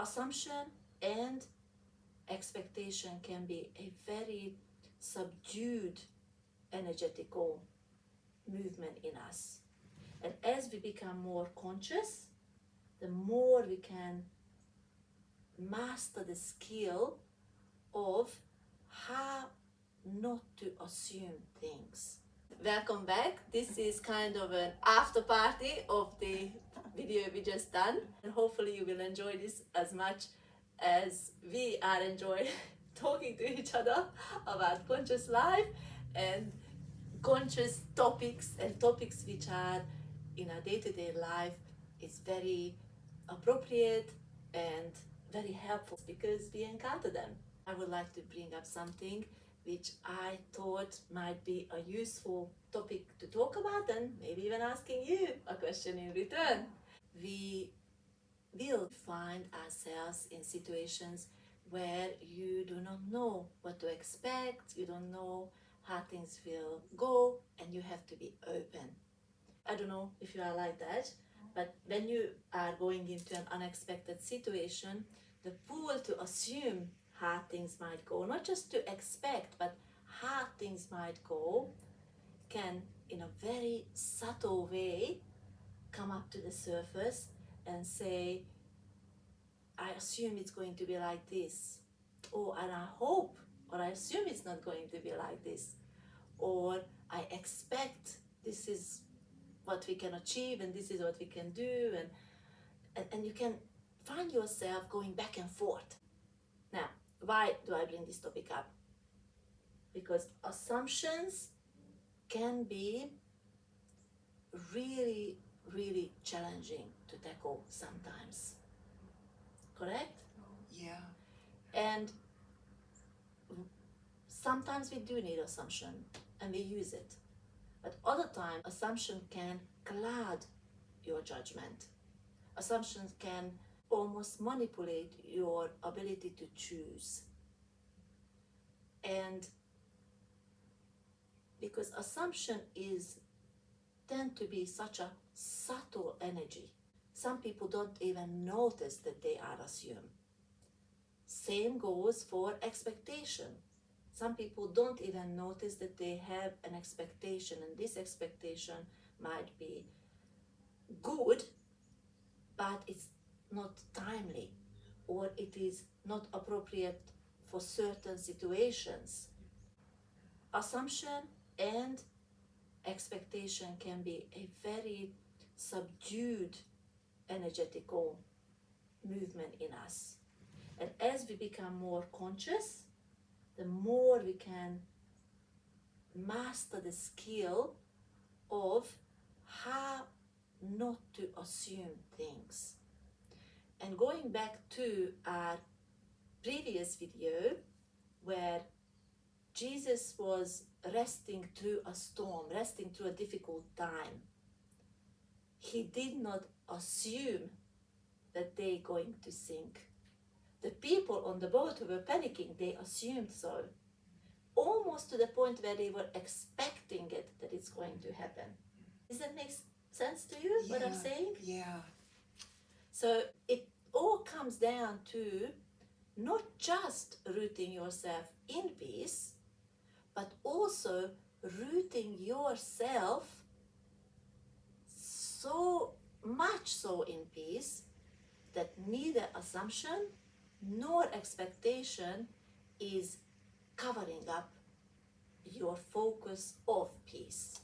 Assumption and expectation can be a very subdued energetical movement in us. And as we become more conscious, the more we can master the skill of how not to assume things. Welcome back. This is kind of an after party of the video we just done, and hopefully you will enjoy this as much as we are enjoying talking to each other about conscious life and conscious topics, and topics which are in our day-to-day life is very appropriate and very helpful because we encounter them. I would like to bring up something which I thought might be a useful topic to talk about, and maybe even asking you a question in return. We will find ourselves in situations where you do not know what to expect, you don't know how things will go, and you have to be open. I don't know if you are like that, but when you are going into an unexpected situation, the pull to assume how things might go, not just to expect, but how things might go, can in a very subtle way come up to the surface and say, I assume it's going to be like this, or and I hope, or I assume it's not going to be like this, or I expect this is what we can achieve and this is what we can do, and you can find yourself going back and forth. Now, why do I bring this topic up? Because assumptions can be really, really challenging to tackle sometimes. Correct? Yeah. And sometimes we do need assumption and we use it. But other times, assumption can cloud your judgment. Assumptions can almost manipulate your ability to choose. And because assumption tend to be such a subtle energy, some people don't even notice that they are assumed. Same goes for expectation. Some people don't even notice that they have an expectation, and this expectation might be good, but it's not timely, or it is not appropriate for certain situations. Assumption and expectation can be a very subdued energetical movement in us. And as we become more conscious, the more we can master the skill of how not to assume things. And going back to our previous video where Jesus was resting through a storm, resting through a difficult time, he did not assume that they're going to sink. The people on the boat who were panicking, they assumed so, almost to the point where they were expecting it, that it's going to happen. Does that make sense to you, what I'm saying? Yeah. So it all comes down to not just rooting yourself in peace, but also rooting yourself so much so in peace that neither assumption nor expectation is covering up your focus of peace.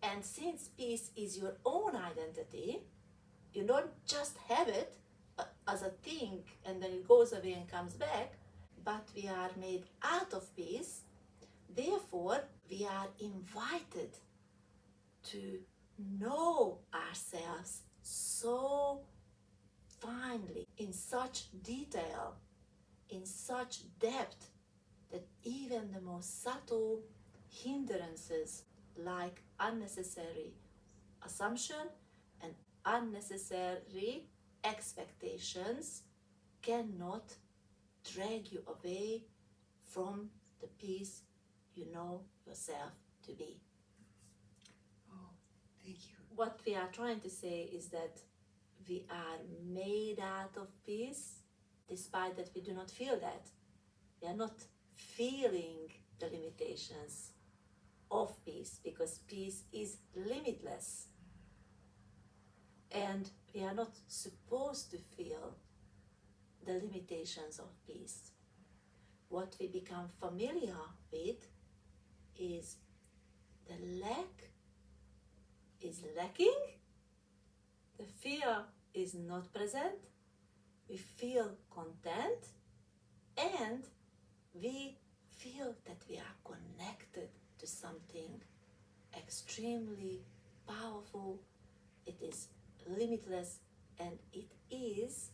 And since peace is your own identity, you don't just have it as a thing and then it goes away and comes back, but we are made out of peace. Therefore, we are invited to know ourselves so finely, in such detail, in such depth, that even the most subtle hindrances like unnecessary assumption and unnecessary expectations cannot drag you away from the peace you know yourself to be. Oh, thank you. What we are trying to say is that we are made out of peace, despite that we do not feel that. We are not feeling the limitations of peace, because peace is limitless. And we are not supposed to feel the limitations of peace. What we become familiar with is the lack is lacking, the fear is not present, we feel content, and we feel that we are connected to something extremely powerful. It is limitless, and it is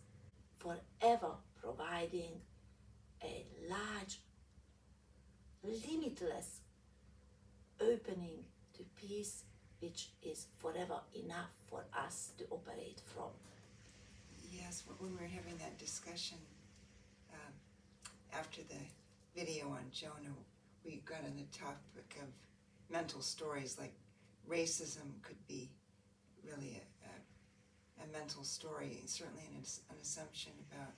forever providing a large, limitless opening to peace, which is forever enough for us to operate from. Yes, when we were having that discussion after the video on Jonah, we got on the topic of mental stories, like racism could be really a mental story, certainly an assumption about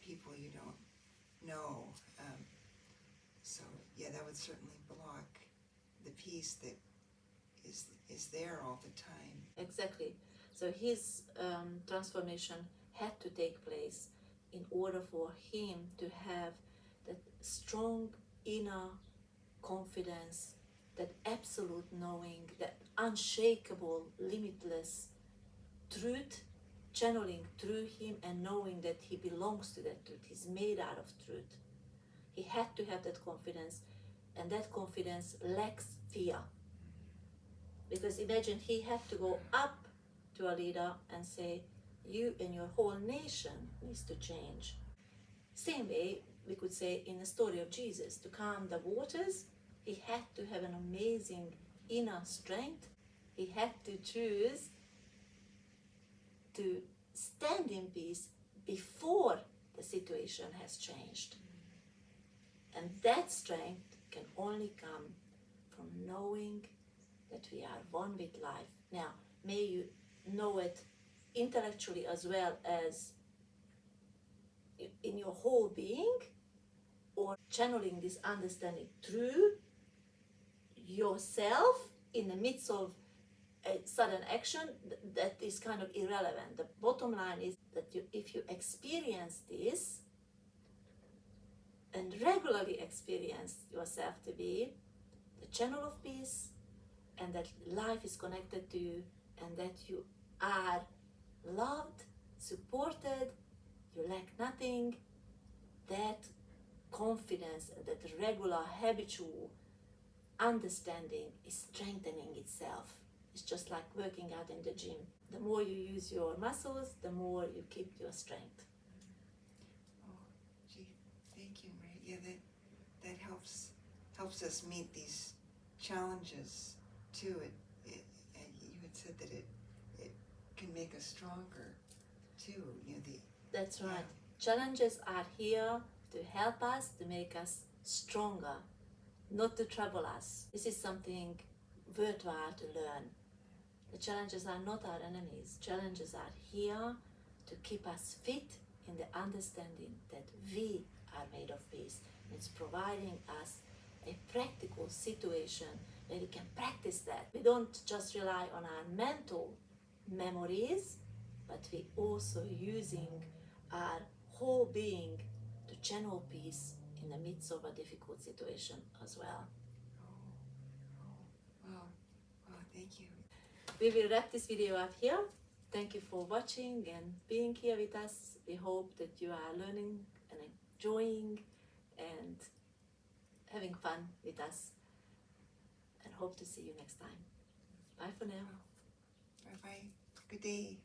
people you don't know. So yeah, that would certainly block the peace that is there all the time. Exactly. So his transformation had to take place in order for him to have that strong inner confidence, that absolute knowing, that unshakable, limitless truth channeling through him, and knowing that he belongs to that truth. He's made out of truth. He had to have that confidence, and that confidence lacks fear. Because imagine he had to go up to a leader and say, you and your whole nation needs to change. Same way, we could say in the story of Jesus, to calm the waters, he had to have an amazing inner strength. He had to choose to stand in peace before the situation has changed. And that strength can only come from knowing that we are one with life. Now, may you know it intellectually as well as in your whole being, or channeling this understanding through yourself in the midst of a sudden action, that is kind of irrelevant. The bottom line is that if you experience this and regularly experience yourself to be the channel of peace, and that life is connected to you, and that you are loved, supported, you lack nothing, that confidence, that regular habitual understanding is strengthening itself. It's just like working out in the gym. The more you use your muscles, the more you keep your strength. Oh, gee, thank you, Maria. Yeah, that helps us meet these challenges too. And you had said that it can make us stronger too. That's right. Yeah. Challenges are here to help us, to make us stronger, not to trouble us. This is something worthwhile to learn. The challenges are not our enemies. Challenges are here to keep us fit in the understanding that we are made of peace. It's providing us a practical situation where we can practice that. We don't just rely on our mental memories, but we also using our whole being to channel peace in the midst of a difficult situation as well. Wow, thank you. We will wrap this video up here. Thank you for watching and being here with us. We hope that you are learning and enjoying and having fun with us, and hope to see you next time. Bye for now. Bye-bye. Good day.